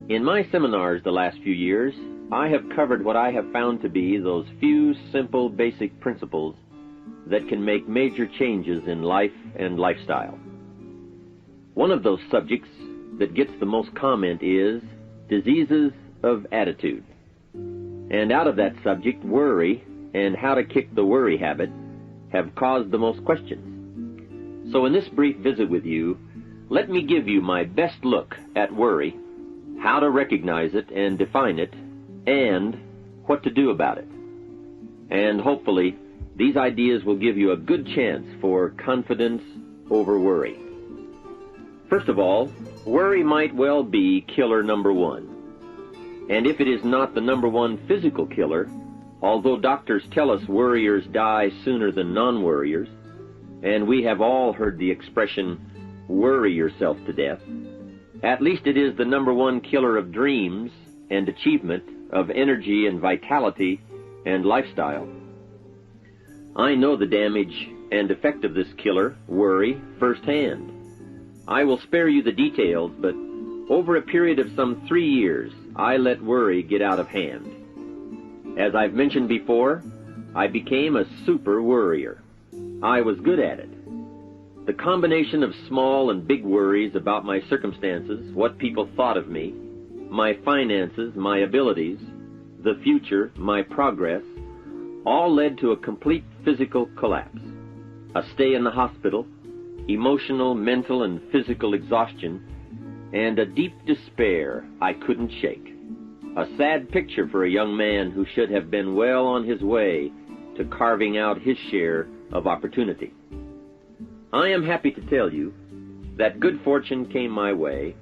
In my seminars the last few years, I have covered what I have found to be those few simple basic principles that can make major changes in life and lifestyle. One of those subjects that gets the most comment is diseases of attitude. And out of that subject, worry and how to kick the worry habit have caused the most questions. So in this brief visit with you, let me give you my best look at worry, how to recognize it and define it, and what to do about it. And hopefully, these ideas will give you a good chance for confidence over worry. First of all, worry might well be killer number one. And if it is not the number one physical killer, although doctors tell us worriers die sooner than non-worriers, and we have all heard the expression, worry yourself to death, at least it is the number one killer of dreams and achievement, of energy and vitality and lifestyle. I know the damage and effect of this killer, worry, firsthand. I will spare you the details, but over a period of some 3 years, I let worry get out of hand. As I've mentioned before, I became a super worrier. I was good at it. The combination of small and big worries about my circumstances, what people thought of me, my finances, my abilities, the future, my progress, all led to a complete physical collapse, a stay in the hospital, emotional, mental, and physical exhaustion, and a deep despair I couldn't shake. A sad picture for a young man who should have been well on his way to carving out his share of opportunity. I am happy to tell you that good fortune came my way,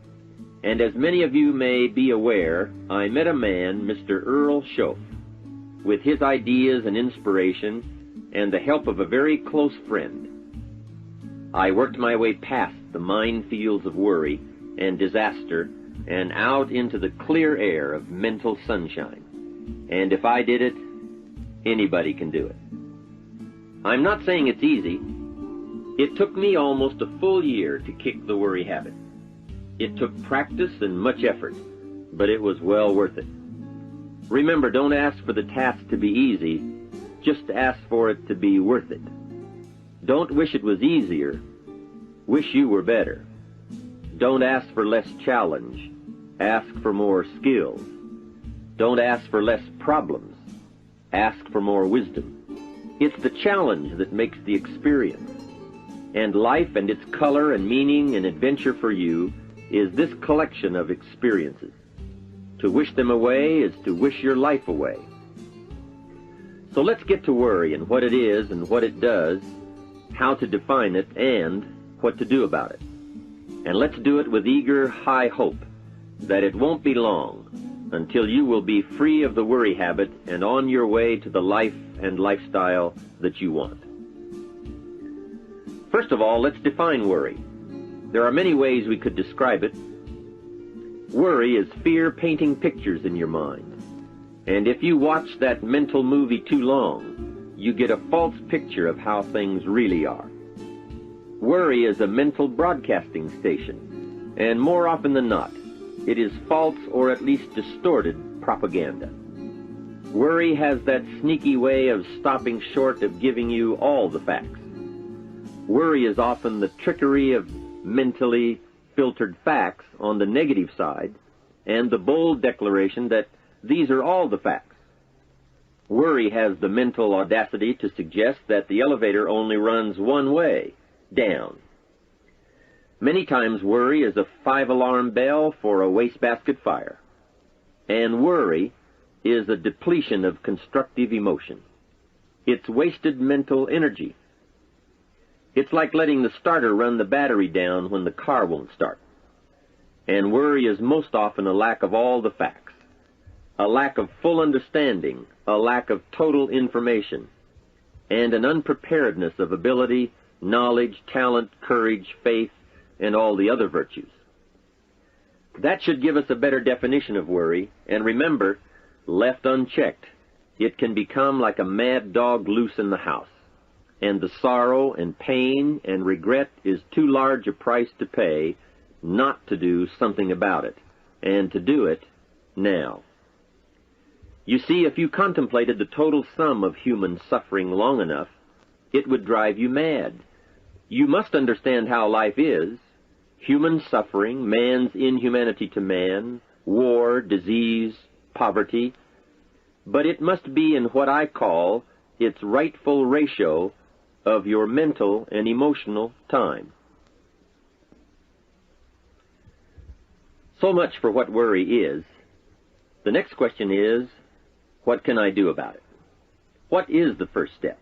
and as many of you may be aware, I met a man, Mr. Earl Schoaf, with his ideas and inspiration and the help of a very close friend. I worked my way past the minefields of worry and disaster and out into the clear air of mental sunshine. And if I did it, anybody can do it. I'm not saying it's easy. It took me almost a full year to kick the worry habit. It took practice and much effort, but it was well worth it. Remember, don't ask for the task to be easy, just ask for it to be worth it. Don't wish it was easier, wish you were better. Don't ask for less challenge, ask for more skills. Don't ask for less problems, ask for more wisdom. It's the challenge that makes the experience. And life and its color and meaning and adventure for you is this collection of experiences. To wish them away is to wish your life away. So let's get to worry and what it is and what it does, how to define it, and what to do about it. And let's do it with eager, high hope that it won't be long until you will be free of the worry habit and on your way to the life and lifestyle that you want. First of all, let's define worry. There are many ways we could describe it. Worry is fear painting pictures in your mind. And if you watch that mental movie too long, you get a false picture of how things really are. Worry is a mental broadcasting station, and more often than not, it is false or at least distorted propaganda. Worry has that sneaky way of stopping short of giving you all the facts. Worry is often the trickery of mentally filtered facts on the negative side and the bold declaration that these are all the facts. Worry has the mental audacity to suggest that the elevator only runs one way, down. Many times worry is a 5-alarm bell for a wastebasket fire. And worry is a depletion of constructive emotion. It's wasted mental energy. It's like letting the starter run the battery down when the car won't start. And worry is most often a lack of all the facts, a lack of full understanding, a lack of total information, and an unpreparedness of ability, knowledge, talent, courage, faith, and all the other virtues. That should give us a better definition of worry, and remember, left unchecked, it can become like a mad dog loose in the house. And the sorrow and pain and regret is too large a price to pay not to do something about it and to do it now. You see, if you contemplated the total sum of human suffering long enough, it would drive you mad. You must understand how life is. Human suffering, man's inhumanity to man, war, disease, poverty. But it must be in what I call its rightful ratio of your mental and emotional time. So much for what worry is. The next question is, what can I do about it? What is the first step?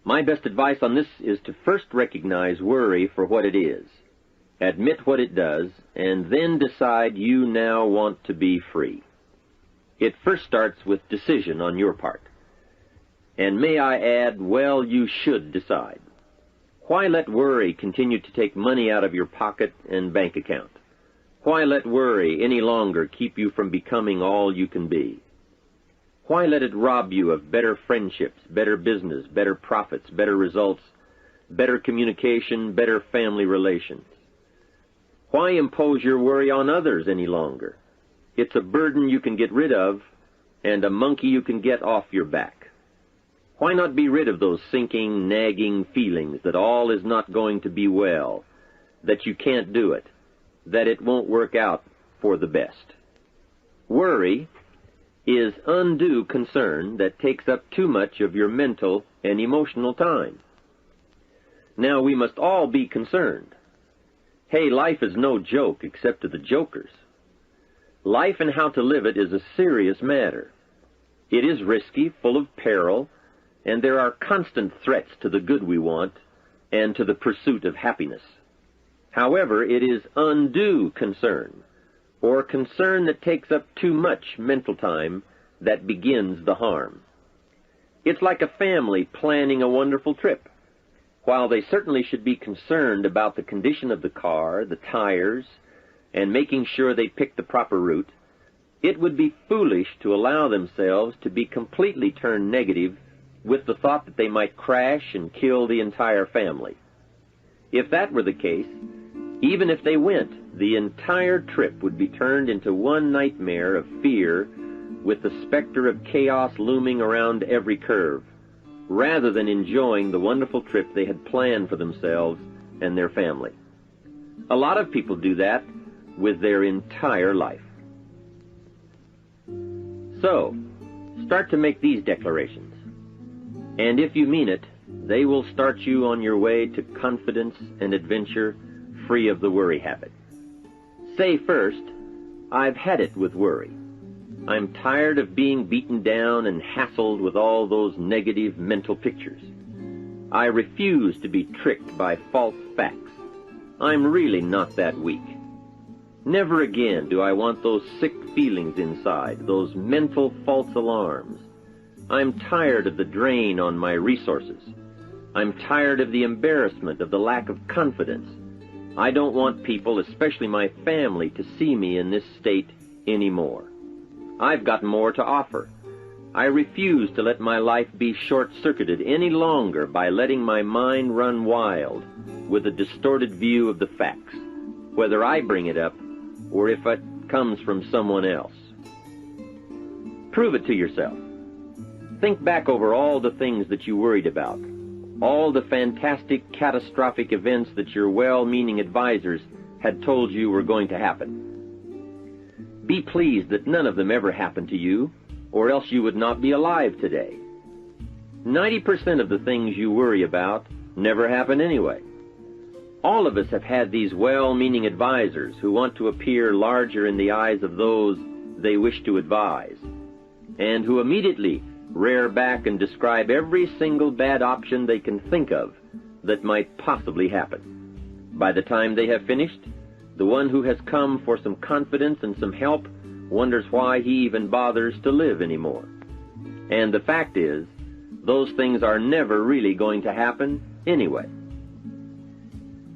My best advice on this is to first recognize worry for what it is, admit what it does, and then decide you now want to be free. It first starts with decision on your part. And may I add, well, you should decide. Why let worry continue to take money out of your pocket and bank account? Why let worry any longer keep you from becoming all you can be? Why let it rob you of better friendships, better business, better profits, better results, better communication, better family relations? Why impose your worry on others any longer? It's a burden you can get rid of and a monkey you can get off your back. Why not be rid of those sinking, nagging feelings that all is not going to be well, that you can't do it, that it won't work out for the best? Worry is undue concern that takes up too much of your mental and emotional time. Now, we must all be concerned. Hey, life is no joke except to the jokers. Life and how to live it is a serious matter. It is risky, full of peril, and there are constant threats to the good we want and to the pursuit of happiness. However, it is undue concern, or concern that takes up too much mental time, that begins the harm. It's like a family planning a wonderful trip. While they certainly should be concerned about the condition of the car, the tires, and making sure they pick the proper route, it would be foolish to allow themselves to be completely turned negative with the thought that they might crash and kill the entire family. If that were the case, even if they went, the entire trip would be turned into one nightmare of fear with the specter of chaos looming around every curve, rather than enjoying the wonderful trip they had planned for themselves and their family. A lot of people do that with their entire life. So, start to make these declarations. And if you mean it, they will start you on your way to confidence and adventure, free of the worry habit. Say first, I've had it with worry. I'm tired of being beaten down and hassled with all those negative mental pictures. I refuse to be tricked by false facts. I'm really not that weak. Never again do I want those sick feelings inside, those mental false alarms. I'm tired of the drain on my resources. I'm tired of the embarrassment of the lack of confidence. I don't want people, especially my family, to see me in this state anymore. I've got more to offer. I refuse to let my life be short-circuited any longer by letting my mind run wild with a distorted view of the facts, whether I bring it up or if it comes from someone else. Prove it to yourself. Think back over all the things that you worried about, all the fantastic, catastrophic events that your well-meaning advisors had told you were going to happen. Be pleased that none of them ever happened to you, or else you would not be alive today. 90% of the things you worry about never happen anyway. All of us have had these well-meaning advisors who want to appear larger in the eyes of those they wish to advise, and who immediately rear back and describe every single bad option they can think of that might possibly happen. By the time they have finished, the one who has come for some confidence and some help wonders why he even bothers to live anymore. And the fact is, those things are never really going to happen anyway.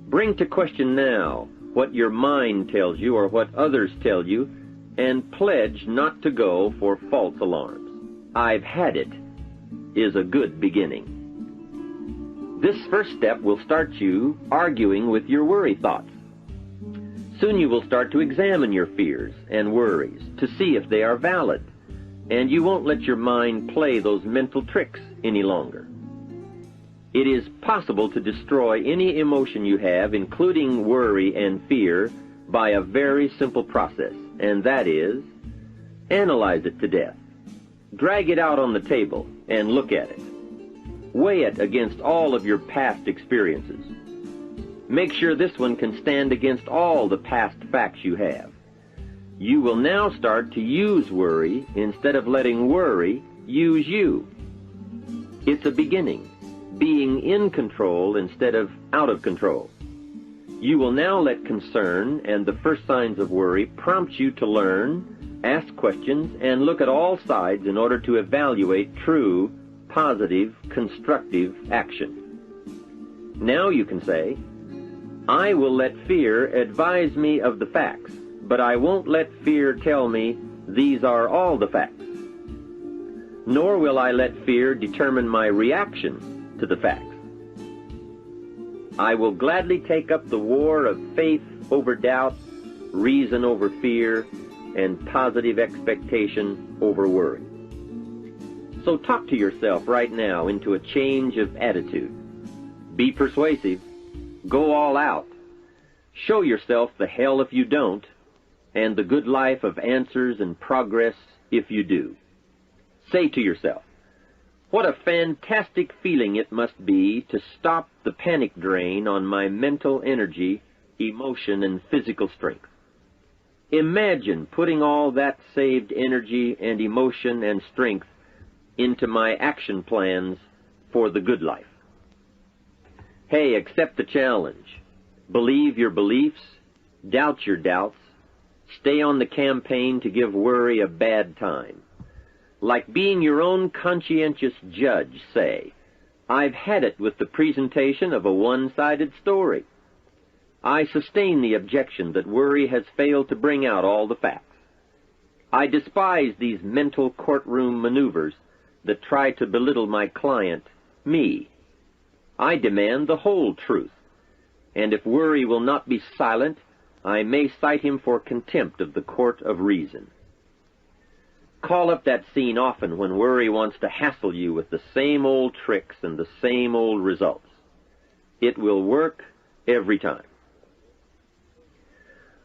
Bring to question now what your mind tells you or what others tell you, and pledge not to go for false alarms. I've had it is a good beginning. This first step will start you arguing with your worry thoughts. Soon you will start to examine your fears and worries to see if they are valid, and you won't let your mind play those mental tricks any longer. It is possible to destroy any emotion you have, including worry and fear, by a very simple process, and that is, analyze it to death. Drag it out on the table and look at it. Weigh it against all of your past experiences. Make sure this one can stand against all the past facts you have. You will now start to use worry instead of letting worry use you. It's a beginning, being in control instead of out of control. You will now let concern and the first signs of worry prompt you to learn, ask questions, and look at all sides in order to evaluate true, positive, constructive action. Now you can say, I will let fear advise me of the facts, but I won't let fear tell me these are all the facts. Nor will I let fear determine my reaction to the facts. I will gladly take up the war of faith over doubt, reason over fear, and positive expectation over worry. So talk to yourself right now into a change of attitude. Be persuasive. Go all out. Show yourself the hell if you don't, and the good life of answers and progress if you do. Say to yourself, what a fantastic feeling it must be to stop the panic drain on my mental energy, emotion, and physical strength. Imagine putting all that saved energy and emotion and strength into my action plans for the good life. Hey, accept the challenge. Believe your beliefs, doubt your doubts, stay on the campaign to give worry a bad time. Like being your own conscientious judge, say, I've had it with the presentation of a one-sided story. I sustain the objection that worry has failed to bring out all the facts. I despise these mental courtroom maneuvers that try to belittle my client, me. I demand the whole truth, and if worry will not be silent, I may cite him for contempt of the court of reason. Call up that scene often when worry wants to hassle you with the same old tricks and the same old results. It will work every time.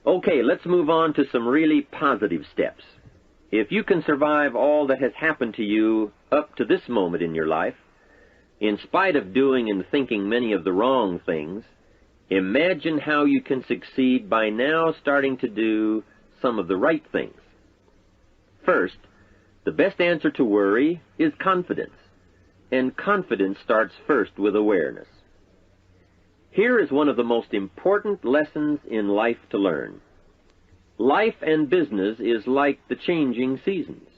Okay, let's move on to some really positive steps. If you can survive all that has happened to you up to this moment in your life, in spite of doing and thinking many of the wrong things, imagine how you can succeed by now starting to do some of the right things. First, the best answer to worry is confidence, and confidence starts first with awareness. Here is one of the most important lessons in life to learn. Life and business is like the changing seasons,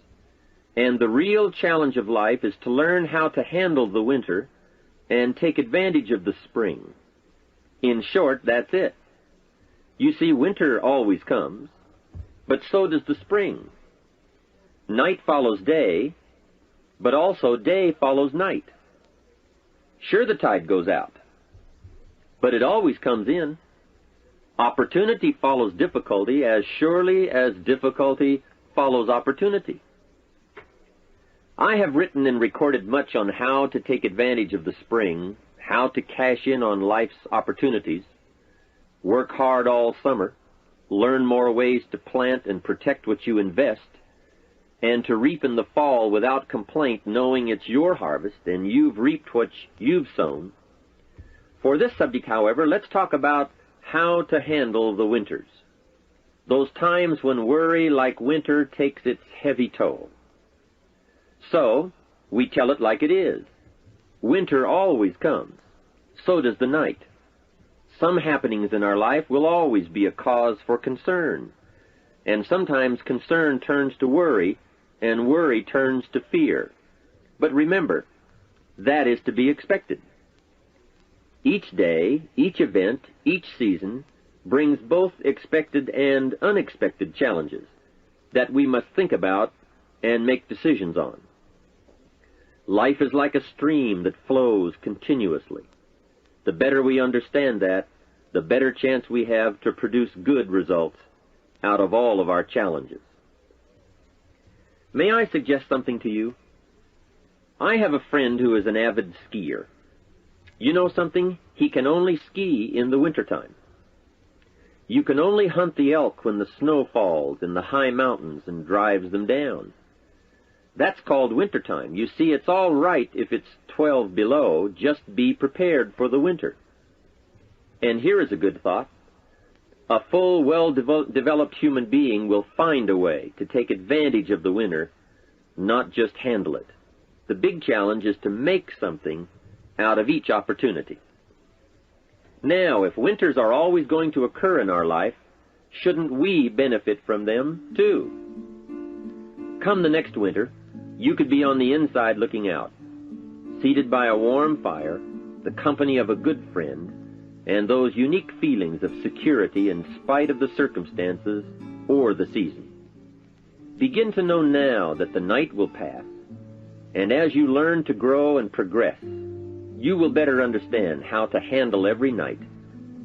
and the real challenge of life is to learn how to handle the winter and take advantage of the spring. In short, that's it. You see, winter always comes, but so does the spring. Night follows day, but also day follows night. Sure, the tide goes out, but it always comes in. Opportunity follows difficulty as surely as difficulty follows opportunity. I have written and recorded much on how to take advantage of the spring, how to cash in on life's opportunities, work hard all summer, learn more ways to plant and protect what you invest, and to reap in the fall without complaint, knowing it's your harvest and you've reaped what you've sown. For this subject, however, let's talk about how to handle the winters, those times when worry, like winter, takes its heavy toll. So, we tell it like it is. Winter always comes. So does the night. Some happenings in our life will always be a cause for concern, and sometimes concern turns to worry, and worry turns to fear. But remember, that is to be expected. Each day, each event, each season brings both expected and unexpected challenges that we must think about and make decisions on. Life is like a stream that flows continuously. The better we understand that, the better chance we have to produce good results out of all of our challenges. May I suggest something to you? I have a friend who is an avid skier. You know something? He can only ski in the wintertime. You can only hunt the elk when the snow falls in the high mountains and drives them down. That's called wintertime. You see, it's all right if it's 12 below. Just be prepared for the winter. And here is a good thought. A full, well-developed human being will find a way to take advantage of the winter, not just handle it. The big challenge is to make something out of each opportunity. Now, if winters are always going to occur in our life, shouldn't we benefit from them too? Come the next winter, you could be on the inside looking out, seated by a warm fire, the company of a good friend, and those unique feelings of security in spite of the circumstances or the season. Begin to know now that the night will pass, and as you learn to grow and progress, you will better understand how to handle every night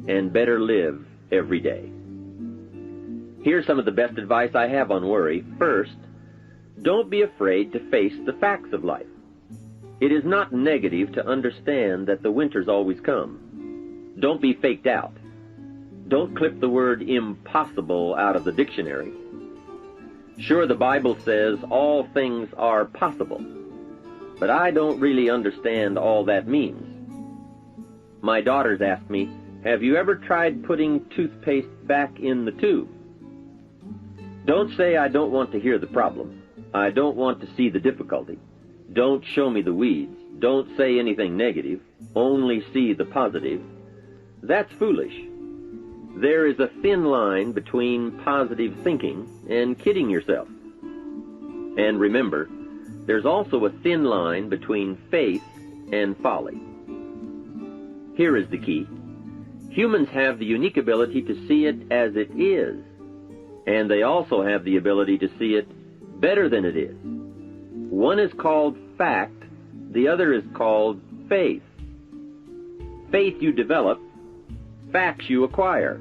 and better live every day. Here's some of the best advice I have on worry. First, don't be afraid to face the facts of life. It is not negative to understand that the winters always come. Don't be faked out. Don't clip the word impossible out of the dictionary. Sure, the Bible says all things are possible, but I don't really understand all that means. My daughters ask me, have you ever tried putting toothpaste back in the tube? Don't say I don't want to hear the problem. I don't want to see the difficulty. Don't show me the weeds. Don't say anything negative. Only see the positive. That's foolish. There is a thin line between positive thinking and kidding yourself. And remember, there's also a thin line between faith and folly. Here is the key. Humans have the unique ability to see it as it is, and they also have the ability to see it better than it is. One is called fact, the other is called faith. Faith you develop, facts you acquire.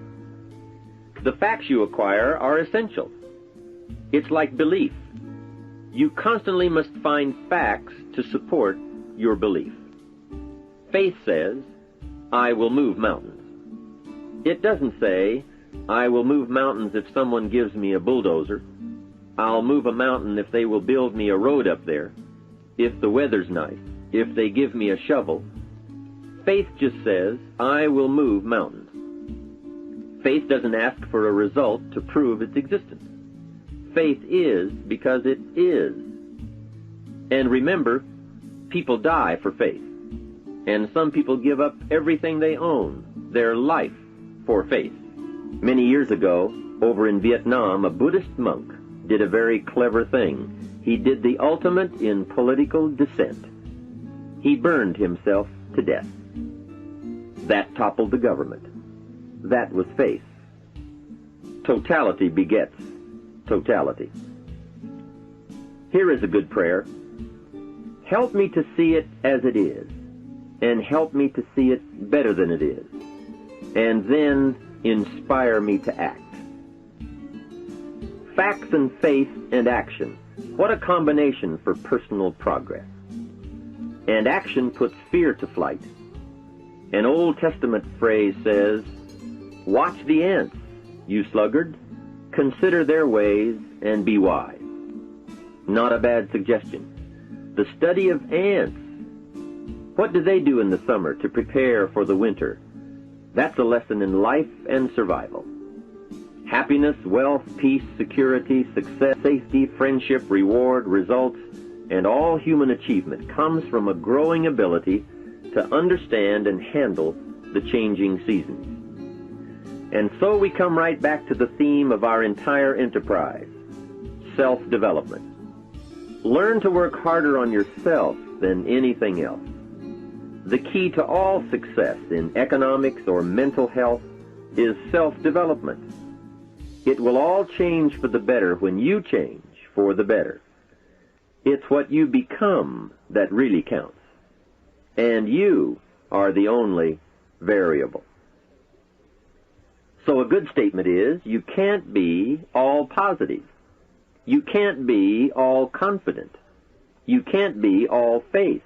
The facts you acquire are essential. It's like belief. You constantly must find facts to support your belief. Faith says, I will move mountains. It doesn't say, I will move mountains if someone gives me a bulldozer. I'll move a mountain if they will build me a road up there, if the weather's nice, if they give me a shovel. Faith just says, I will move mountains. Faith doesn't ask for a result to prove its existence. Faith is because it is. And remember, people die for faith. And some people give up everything they own, their life, for faith. Many years ago, over in Vietnam, a Buddhist monk did a very clever thing. He did the ultimate in political dissent. He burned himself to death. That toppled the government. That was faith. Totality begets totality. Here is a good prayer. Help me to see it as it is, and help me to see it better than it is, and then inspire me to act. Facts and faith and action. What a combination for personal progress. And action puts fear to flight. An Old Testament phrase says, watch the ants, you sluggard. Consider their ways and be wise. Not a bad suggestion. The study of ants. What do they do in the summer to prepare for the winter? That's a lesson in life and survival. Happiness, wealth, peace, security, success, safety, friendship, reward, results, and all human achievement comes from a growing ability to understand and handle the changing seasons. And so we come right back to the theme of our entire enterprise, self-development. Learn to work harder on yourself than anything else. The key to all success in economics or mental health is self-development. It will all change for the better when you change for the better. It's what you become that really counts. And you are the only variable. So a good statement is, you can't be all positive. You can't be all confident. You can't be all faith.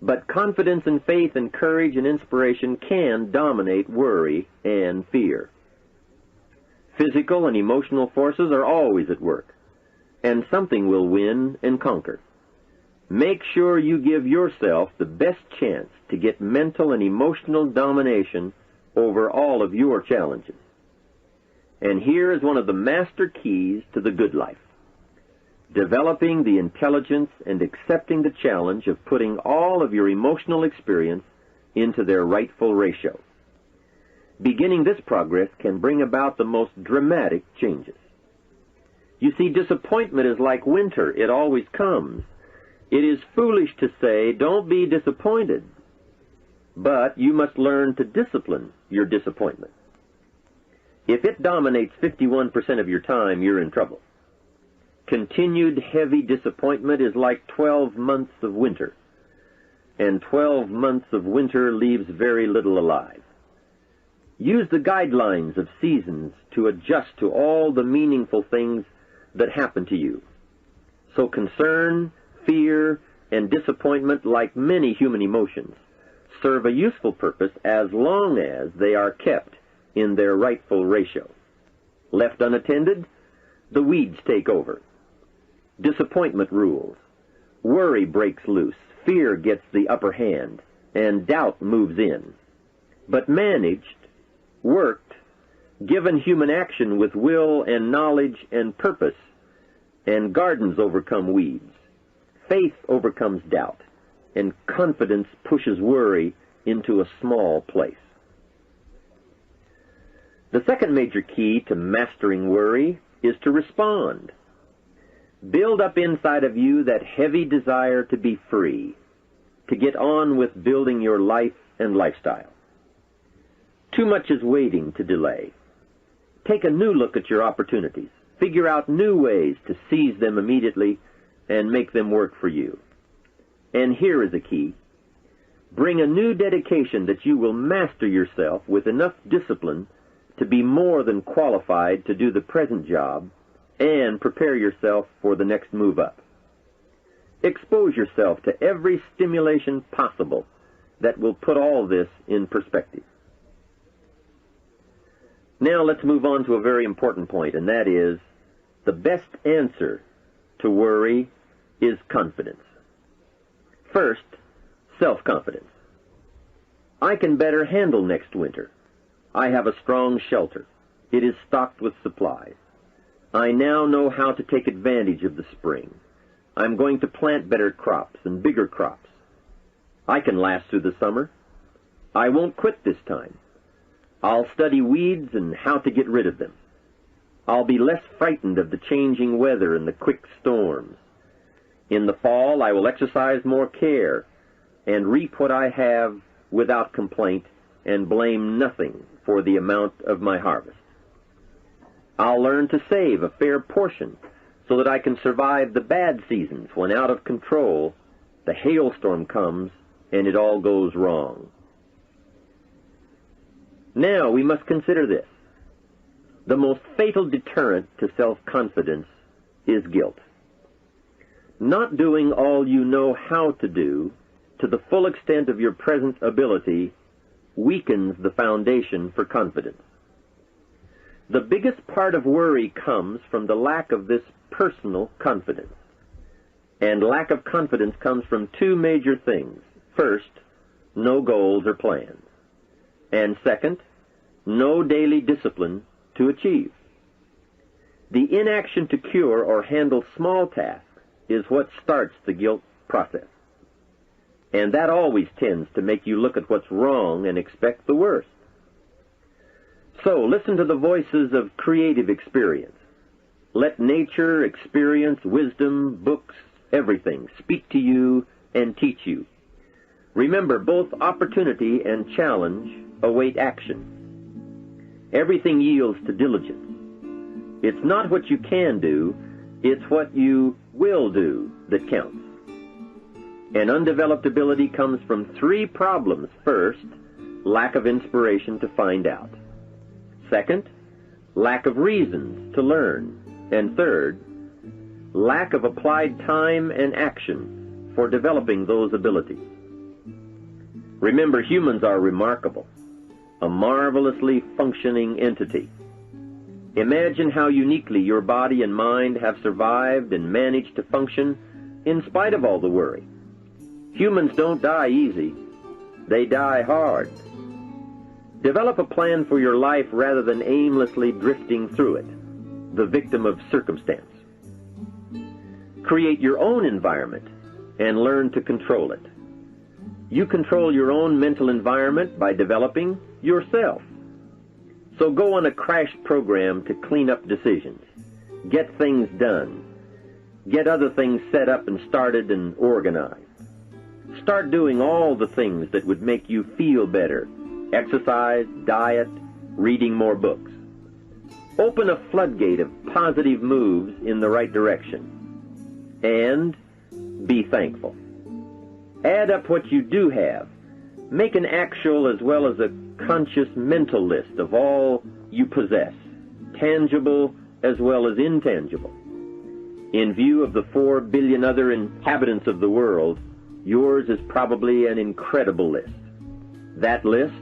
But confidence and faith and courage and inspiration can dominate worry and fear. Physical and emotional forces are always at work, and something will win and conquer. Make sure you give yourself the best chance to get mental and emotional domination over all of your challenges. And here is one of the master keys to the good life: developing the intelligence and accepting the challenge of putting all of your emotional experience into their rightful ratio. Beginning this progress can bring about the most dramatic changes. You see, disappointment is like winter. It always comes. It is foolish to say, don't be disappointed. But you must learn to discipline your disappointment. If it dominates 51% of your time, you're in trouble. Continued heavy disappointment is like 12 months of winter, and 12 months of winter leaves very little alive. Use the guidelines of seasons to adjust to all the meaningful things that happen to you. So concern, fear, and disappointment, like many human emotions, serve a useful purpose as long as they are kept in their rightful ratio. Left unattended, the weeds take over. Disappointment rules. Worry breaks loose. Fear gets the upper hand, and doubt moves in. But managed, worked, given human action with will and knowledge and purpose, and gardens overcome weeds. Faith overcomes doubt, and confidence pushes worry into a small place. The second major key to mastering worry is to respond. Build up inside of you that heavy desire to be free, to get on with building your life and lifestyle. Too much is waiting to delay. Take a new look at your opportunities. Figure out new ways to seize them immediately and make them work for you. And here is a key. Bring a new dedication that you will master yourself with enough discipline to be more than qualified to do the present job and prepare yourself for the next move up. Expose yourself to every stimulation possible that will put all this in perspective. Now let's move on to a very important point, and that is, the best answer to worry is confidence. First, self-confidence. I can better handle next winter. I have a strong shelter. It is stocked with supplies. I now know how to take advantage of the spring. I'm going to plant better crops and bigger crops. I can last through the summer. I won't quit this time. I'll study weeds and how to get rid of them. I'll be less frightened of the changing weather and the quick storms. In the fall, I will exercise more care and reap what I have without complaint and blame nothing for the amount of my harvest. I'll learn to save a fair portion so that I can survive the bad seasons when, out of control, the hailstorm comes and it all goes wrong. Now we must consider this. The most fatal deterrent to self-confidence is guilt. Not doing all you know how to do to the full extent of your present ability weakens the foundation for confidence. The biggest part of worry comes from the lack of this personal confidence. And lack of confidence comes from two major things. First, no goals or plans. And second, no daily discipline to achieve. The inaction to cure or handle small tasks is what starts the guilt process. And that always tends to make you look at what's wrong and expect the worst. So listen to the voices of creative experience. Let nature, experience, wisdom, books, everything speak to you and teach you. Remember, both opportunity and challenge await action. Everything yields to diligence. It's not what you can do, it's what you will do that counts. And undeveloped ability comes from three problems. First, lack of inspiration to find out. Second, lack of reasons to learn. And third, lack of applied time and action for developing those abilities. Remember, humans are remarkable, a marvelously functioning entity. Imagine how uniquely your body and mind have survived and managed to function in spite of all the worry. Humans don't die easy. They die hard. Develop a plan for your life rather than aimlessly drifting through it, the victim of circumstance. Create your own environment and learn to control it. You control your own mental environment by developing yourself. So go on a crash program to clean up decisions, get things done, get other things set up and started and organized. Start doing all the things that would make you feel better: exercise, diet, reading more books. Open a floodgate of positive moves in the right direction. And be thankful. Add up what you do have. Make an actual as well as a conscious mental list of all you possess, tangible as well as intangible. In view of the 4 billion other inhabitants of the world, yours is probably an incredible list. That list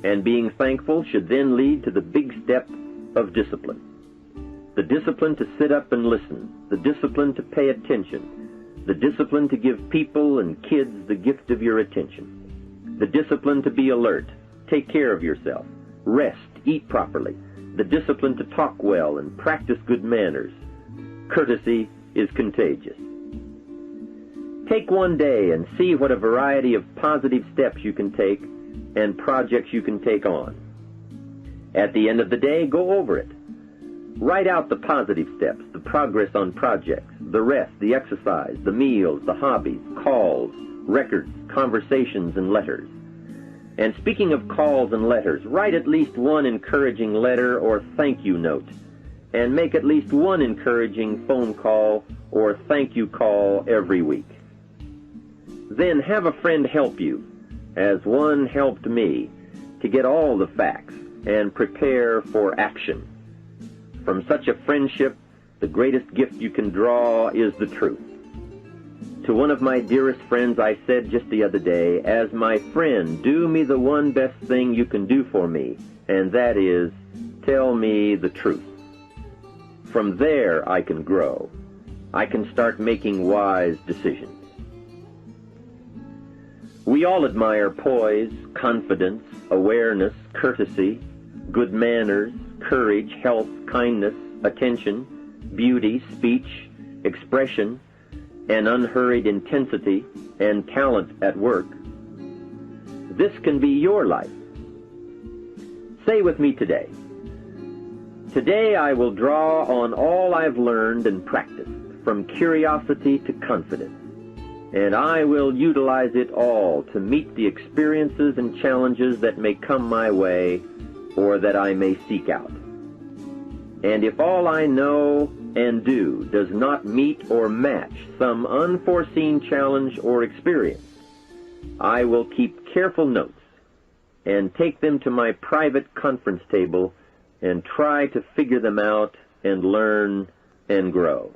and being thankful should then lead to the big step of discipline. The discipline to sit up and listen, the discipline to pay attention, the discipline to give people and kids the gift of your attention, the discipline to be alert, take care of yourself, rest, eat properly, the discipline to talk well and practice good manners. Courtesy is contagious. Take one day and see what a variety of positive steps you can take and projects you can take on. At the end of the day, go over it. Write out the positive steps, the progress on projects, the rest, the exercise, the meals, the hobbies, calls, records, conversations, and letters. And speaking of calls and letters, write at least one encouraging letter or thank you note, and make at least one encouraging phone call or thank you call every week. Then have a friend help you, as one helped me, to get all the facts and prepare for action. From such a friendship, the greatest gift you can draw is the truth. To one of my dearest friends I said just the other day, as my friend, do me the one best thing you can do for me, and that is, tell me the truth. From there I can grow. I can start making wise decisions. We all admire poise, confidence, awareness, courtesy, good manners, courage, health, kindness, attention, beauty, speech, expression, and unhurried intensity and talent at work. This can be your life. Say with me today, today I will draw on all I've learned and practiced, from curiosity to confidence, and I will utilize it all to meet the experiences and challenges that may come my way or that I may seek out. And if all I know and do does not meet or match some unforeseen challenge or experience, I will keep careful notes and take them to my private conference table and try to figure them out and learn and grow.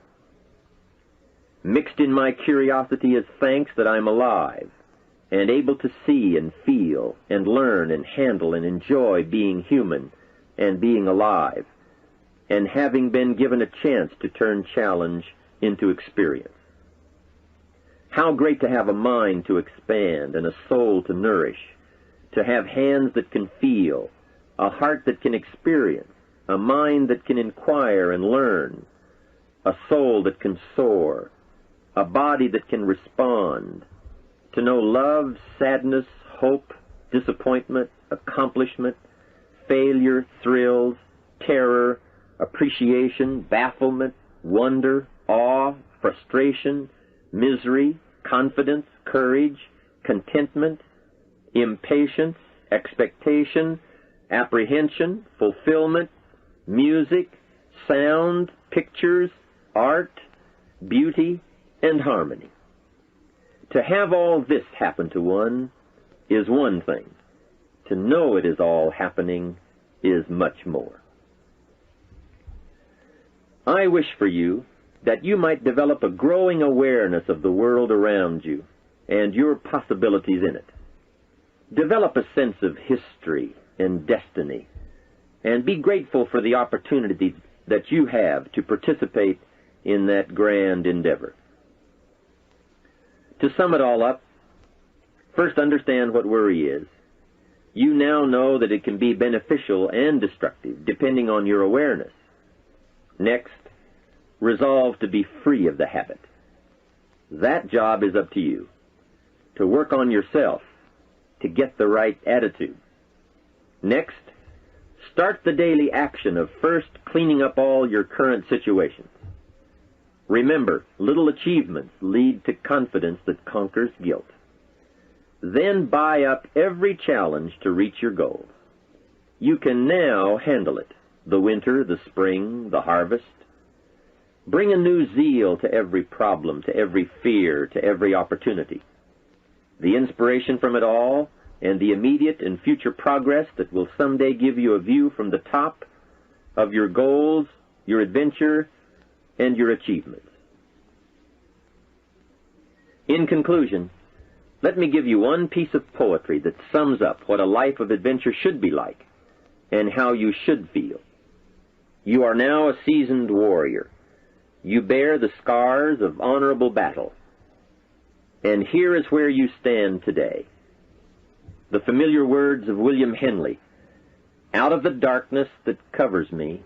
Mixed in my curiosity is thanks that I'm alive and able to see and feel and learn and handle and enjoy being human and being alive, and having been given a chance to turn challenge into experience. How great to have a mind to expand and a soul to nourish, to have hands that can feel, a heart that can experience, a mind that can inquire and learn, a soul that can soar, a body that can respond, to know love, sadness, hope, disappointment, accomplishment, failure, thrills, terror, appreciation, bafflement, wonder, awe, frustration, misery, confidence, courage, contentment, impatience, expectation, apprehension, fulfillment, music, sound, pictures, art, beauty, and harmony. To have all this happen to one is one thing. To know it is all happening is much more. I wish for you that you might develop a growing awareness of the world around you and your possibilities in it. Develop a sense of history and destiny, and be grateful for the opportunities that you have to participate in that grand endeavor. To sum it all up, first understand what worry is. You now know that it can be beneficial and destructive, depending on your awareness. Next, resolve to be free of the habit. That job is up to you, to work on yourself, to get the right attitude. Next, start the daily action of first cleaning up all your current situations. Remember, little achievements lead to confidence that conquers guilt. Then buy up every challenge to reach your goals. You can now handle it, the winter, the spring, the harvest. Bring a new zeal to every problem, to every fear, to every opportunity. The inspiration from it all and the immediate and future progress that will someday give you a view from the top of your goals, your adventure, and your achievements. In conclusion, let me give you one piece of poetry that sums up what a life of adventure should be like and how you should feel. You are now a seasoned warrior. You bear the scars of honorable battle. And here is where you stand today. The familiar words of William Henley, "Out of the darkness that covers me,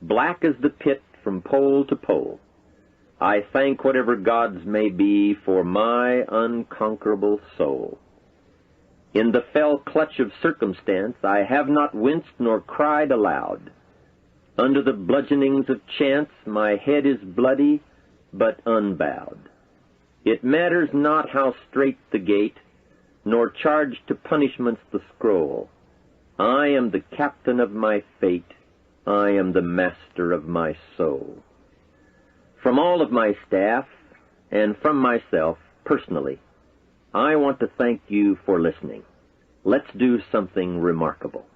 black as the pit from pole to pole, I thank whatever gods may be for my unconquerable soul. In the fell clutch of circumstance I have not winced nor cried aloud. Under the bludgeonings of chance my head is bloody but unbowed. It matters not how strait the gate, nor charged to punishments the scroll. I am the captain of my fate, I am the master of my soul." From all of my staff, and from myself, personally, I want to thank you for listening. Let's do something remarkable.